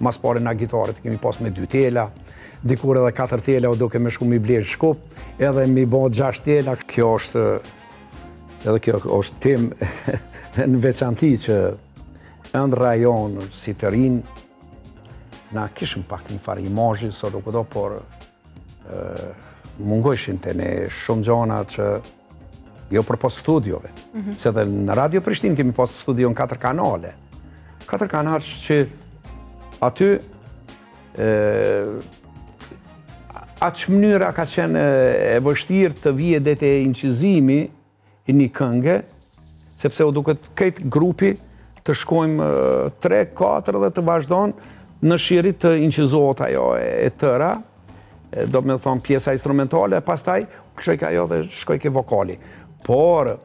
Mas pare nga gitaret kemi pas me 2 tela, dikur edhe 4 tela o duke me shku mi blerë shkup, edhe mi bo 6 tela. Kjo është tim në veçanti që në rajon si të rinë, na kishëm pak një farë imazhi, sot u këto, por mungojshin të ne shumë gjona që jo për pas studiove. Se dhe në Radio Prishtinë kemi pas studio në 4 kanale. 4 kanale që aty aqë mënyra ka qenë e vështirë të vije dhe të inqizimi i një kënge, sepse u duket këtë grupi të shkojmë 3, 4 dhe të vazhdojnë në shirit të inqizohet ajo e tëra, do me thonë pjesa instrumentale, pastaj këshoj ka ajo dhe shkoj ke vokali. Por,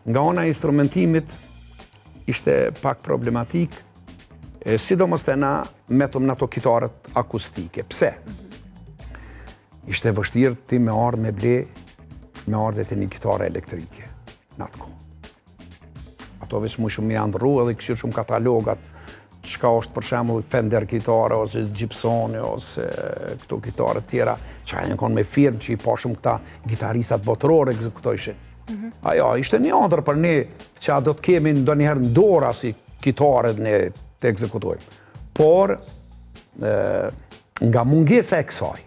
nga ona instrumentimit ishte pak problematik, sidomos të na metëm në ato kitarët akustike. Pse? Ishte vështirë ti me ardhë me ble, me ardhë të një kitare elektrike në atë kohë. Ato veç mu shumë me andru edhe këshirë shumë katalogat, qka është për shembull Fender kitare, ose Gibson, ose këto kitare tjera, që ka një konë me firmë që i pa shumë këta gitaristat botërore ekzekutojshin. Ajo, ishte një andrë për ne që a do të kemi ndo njëherë në dora si kitare ne të ekzekutojmë. Por, nga mungesa e kësaj,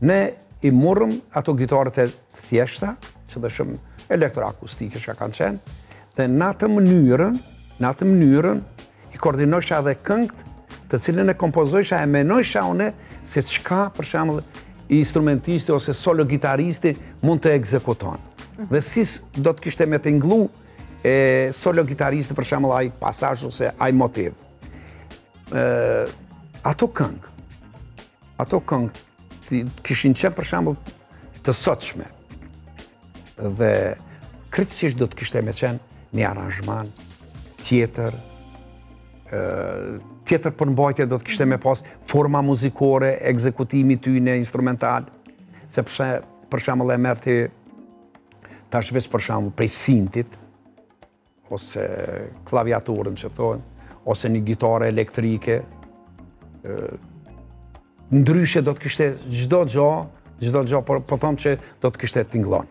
ne i murëm ato gitarët e thjeshta, që dhe shumë elektroakustike që kanë qenë, dhe në atë mënyrën, i koordinosha dhe këngët, të cilën e kompozojsha e menojsha une se qka, për shembull, instrumentisti ose solo gitaristi mund të ekzekuton. Dhe si do të kishte me të nglu solo gitaristi, për shembull, ai pasazh ose ai motiv. Ato këngë kishin qenë, për shembull, të sotshme. Dhe kritikisht do të kishte me qenë një aranzhman tjetër, përmbajtje do të kishte me pas forma muzikore, ekzekutimi tyne instrumental, sepse për shembull e merr ti tash veç për shembull prej sintit, ose klaviaturën që thonë, ose një gitare elektrike, ndryshe do të kishte çdo gjë, po them që do të kishte tingëllon.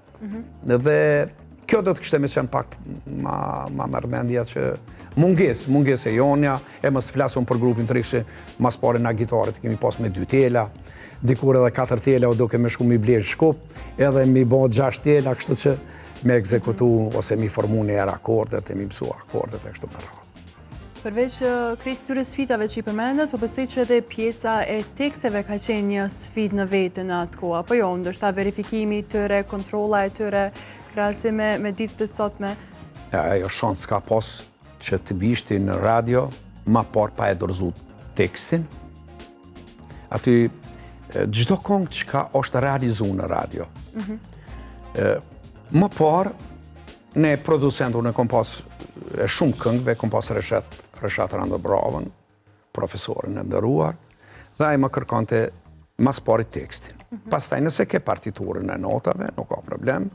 Dhe kjo do të kishte me qenë pak ma mërmendja që munges e jonja, e mos flasëm për grupin të rishë, mas pare nga gitaret kemi pas me 2 tela, dikur edhe 4 tela o duke me shku mi blerë shkup, edhe mi bo 6 tela, kështu që me ekzekutu ose mi formu një erë akordet, e mi mësu akordet e kështu më rrë. Përveç krejt këtyre sfidave që i përmendet, po besoj që edhe pjesa e teksteve ka qenë një sfid në vetë në atë kohë, apo jo, ndërsa verifikimi tëre, kontrola e tëre, krasi me ditë të sotme? Ajo shansë ka pas që të vishti në radio, ma par pa e dorëzu tekstin. Aty, gjdo këngë që ka është realizu në radio. Ma par, ne producentu në kom pas shumë këngëve, kom pas Reshat Rando Bravën, profesorin e ndëruar, dhe a i më kërkante mas pari tekstin. Pastaj nëse ke partiturën e notave, nuk ka problem,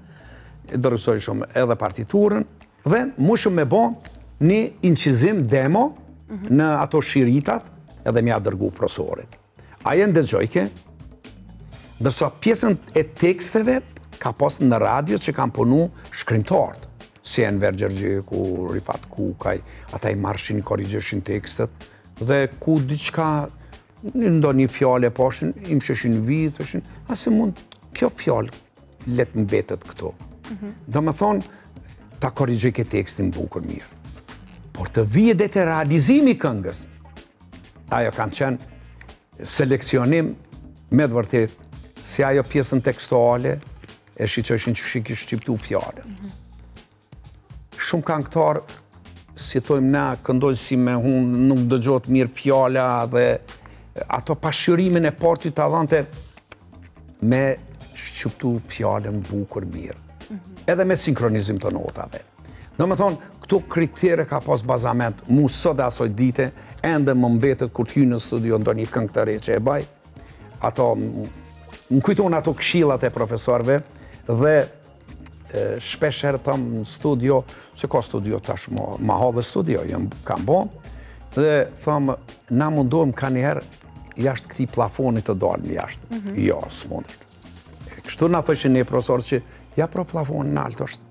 dorëzoj shumë edhe partiturën, dhe mu shumë me bo një inqizim demo në ato shiritat edhe mja dërgu profesorit. Aje ndëgjojke, dërsa pjesën e teksteve ka pas në radio që kam punu shkrimtartë, si Enver Gjergjeku, Rifat Kukaj, ata i marshin i korrigjeshin tekstet, dhe ku diçka, ndo një fjale poshin, im sheshin vidh, ase mund kjo fjale let mbetet këto. Do me thonë, ta korrigjoj ke tekstin bukur mirë. Por të vije dhe të realizimi këngës, ajo kanë qenë seleksionim me të vërtet, si ajo pjesën tekstuale, e shiqëshin që shikish shqiptu fjallën. Shumë këngëtar, si tojmë na, këndojnë si me hunë, nuk dëgjot mirë fjalla dhe ato pashyrimin e partit të adhante me shqiptu fjallën bukur mirë. Edhe me sinkronizim të notave. Do me thonë, këto kritere ka pas bazament, mu sot e asoj dite, ende më mbetet kur t'hy në studio ndo një këngë të re që e baj, ato, më kujton ato këshillat e profesorve, dhe shpesh herë thëmë në studio, se ka studio tash ma ha dhe studio, kam bo, Dhe thamë, na mundohem ka njerë jashtë këti plafonit të dalëm jashtë. Jo, s'mundësht. Kështu na thëshin një profesor që ja pro plafonin në altë është.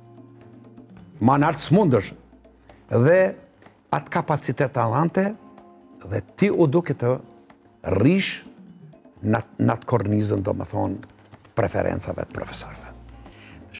Ma në altë s'mundësh. Dhe atë kapacitet të adhante dhe ti u duke të rish në atë kornizën, do më thonë, preferencave të profesorëve.